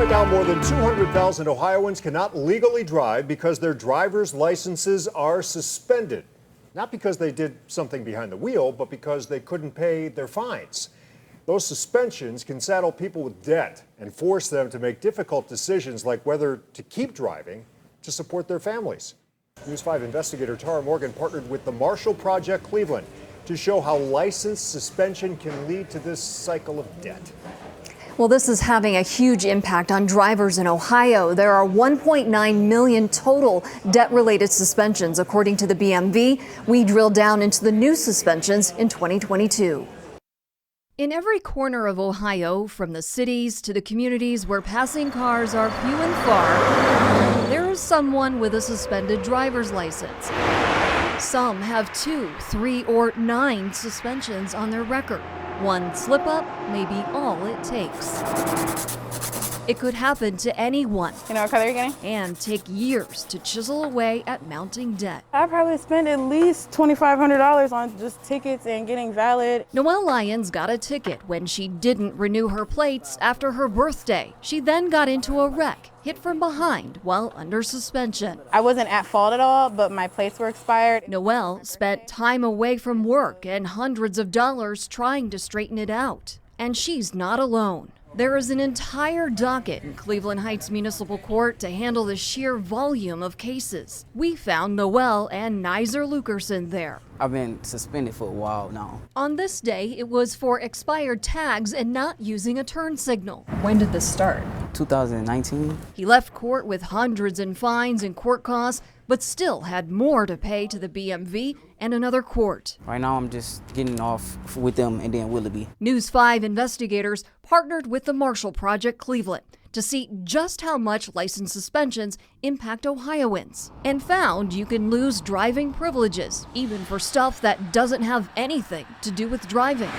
Right now, more than 200,000 Ohioans cannot legally drive because their driver's licenses are suspended. Not because they did something behind the wheel, but because they couldn't pay their fines. Those suspensions can saddle people with debt and force them to make difficult decisions like whether to keep driving to support their families. News 5 investigator Tara Morgan partnered with the Marshall Project Cleveland to show how license suspension can lead to this cycle of debt. Well, this is having a huge impact on drivers in Ohio. There are 1.9 million total debt-related suspensions, according to the BMV. We drilled down into the new suspensions in 2022. In every corner of Ohio, from the cities to the communities where passing cars are few and far, there is someone with a suspended driver's license. Some have 2, 3, or 9 suspensions on their record. One slip-up may be all it takes. It could happen to anyone. You know what color you're getting? And take years to chisel away at mounting debt. I probably spent at least $2,500 on just tickets and getting valid. Noelle Lyons got a ticket when she didn't renew her plates after her birthday. She then got into a wreck, hit from behind while under suspension. I wasn't at fault at all, but my plates were expired. Noelle spent time away from work and hundreds of dollars trying to straighten it out. And she's not alone. There is an entire docket in Cleveland Heights Municipal Court to handle the sheer volume of cases. We found Noelle and Nizer Lukerson there. I've been suspended for a while now. On this day, it was for expired tags and not using a turn signal. When did this start? 2019. He left court with hundreds in fines and court costs, but still had more to pay to the BMV and another court. Right now I'm just getting off with them and then Willoughby. News 5 investigators partnered with the Marshall Project Cleveland to see just how much license suspensions impact Ohioans, and found you can lose driving privileges, even for stuff that doesn't have anything to do with driving.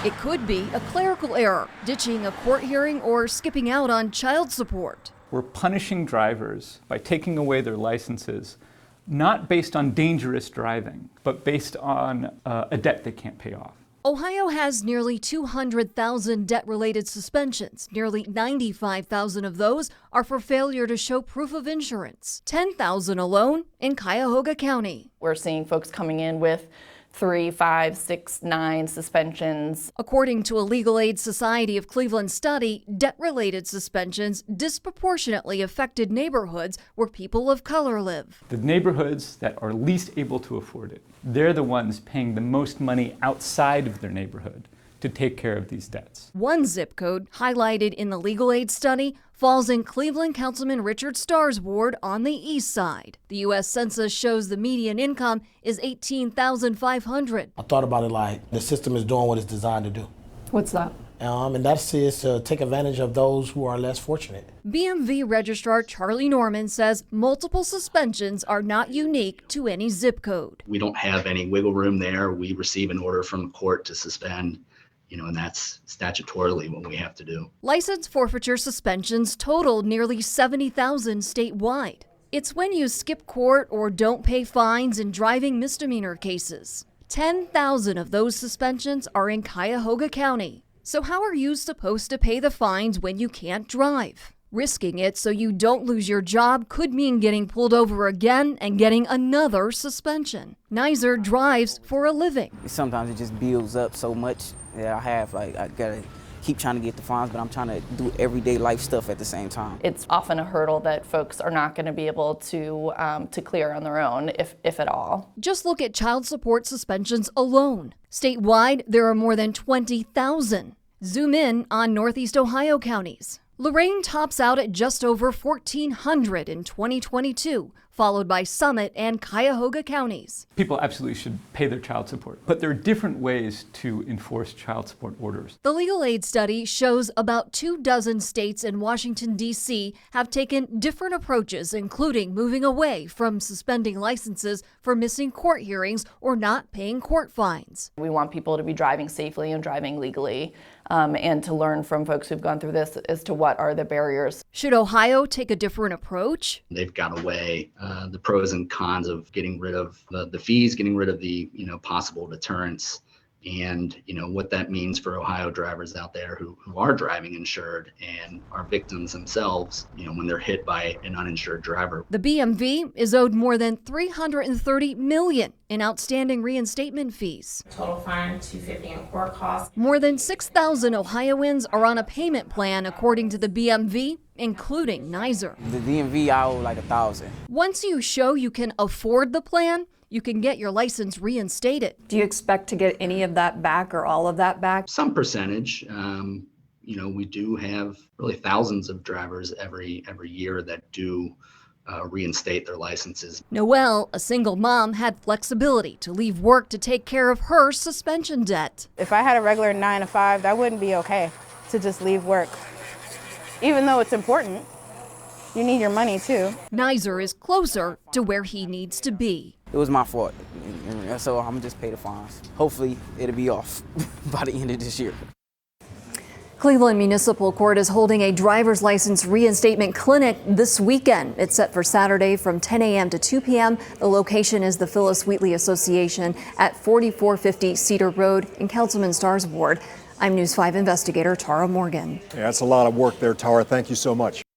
It could be a clerical error, ditching a court hearing, or skipping out on child support. We're punishing drivers by taking away their licenses, not based on dangerous driving, but based on a debt they can't pay off. Ohio has nearly 200,000 debt-related suspensions. Nearly 95,000 of those are for failure to show proof of insurance. 10,000 alone in Cuyahoga County. We're seeing folks coming in with 3, 5, 6, 9 suspensions. According to a Legal Aid Society of Cleveland study, debt-related suspensions disproportionately affected neighborhoods where people of color live. The neighborhoods that are least able to afford it, they're the ones paying the most money outside of their neighborhood to take care of these debts. One zip code highlighted in the Legal Aid study falls in Cleveland Councilman Richard Starr's ward on the east side. The U.S. Census shows the median income is $18,500. I thought about it like the system is doing what it's designed to do. What's that? And that is to take advantage of those who are less fortunate. BMV Registrar Charlie Norman says multiple suspensions are not unique to any zip code. We don't have any wiggle room there. We receive an order from the court to suspend, and that's statutorily what we have to do. License forfeiture suspensions totaled nearly 70,000 statewide. It's when you skip court or don't pay fines in driving misdemeanor cases. 10,000 of those suspensions are in Cuyahoga County. So how are you supposed to pay the fines when you can't drive? Risking it so you don't lose your job could mean getting pulled over again and getting another suspension. Nizer drives for a living. Sometimes it just builds up so much that I gotta keep trying to get the fines, but I'm trying to do everyday life stuff at the same time. It's often a hurdle that folks are not going to be able to clear on their own, if at all. Just look at child support suspensions alone. Statewide, there are more than 20,000. Zoom in on Northeast Ohio counties. Lorain tops out at just over 1,400 in 2022, followed by Summit and Cuyahoga counties. People absolutely should pay their child support, but there are different ways to enforce child support orders. The Legal Aid study shows about 24 states and Washington, D.C. have taken different approaches, including moving away from suspending licenses for missing court hearings or not paying court fines. We want people to be driving safely and driving legally, and to learn from folks who've gone through this as to what are the barriers. Should Ohio take a different approach? They've got to weigh the pros and cons of getting rid of the fees, getting rid of the possible deterrence and what that means for Ohio drivers out there who are driving insured and are victims themselves, when they're hit by an uninsured driver. The BMV is owed more than $330 million in outstanding reinstatement fees. Total fine $250 in court costs. More than 6,000 Ohioans are on a payment plan, according to the BMV, including Nizer. The DMV, I owe like $1,000. Once you show you can afford the plan, you can get your license reinstated. Do you expect to get any of that back or all of that back? Some percentage. We do have really thousands of drivers every year that do reinstate their licenses. Noelle, a single mom, had flexibility to leave work to take care of her suspension debt. If I had a regular 9 to 5, that wouldn't be okay to just leave work. Even though it's important, you need your money too. Nizer is closer to where he needs to be. It was my fault, so I'm gonna just pay the fines. Hopefully, it'll be off by the end of this year. Cleveland Municipal Court is holding a driver's license reinstatement clinic this weekend. It's set for Saturday from 10 a.m. to 2 p.m. The location is the Phyllis Wheatley Association at 4450 Cedar Road in Councilman Starr's ward. I'm News 5 investigator Tara Morgan. Yeah, that's a lot of work there, Tara. Thank you so much.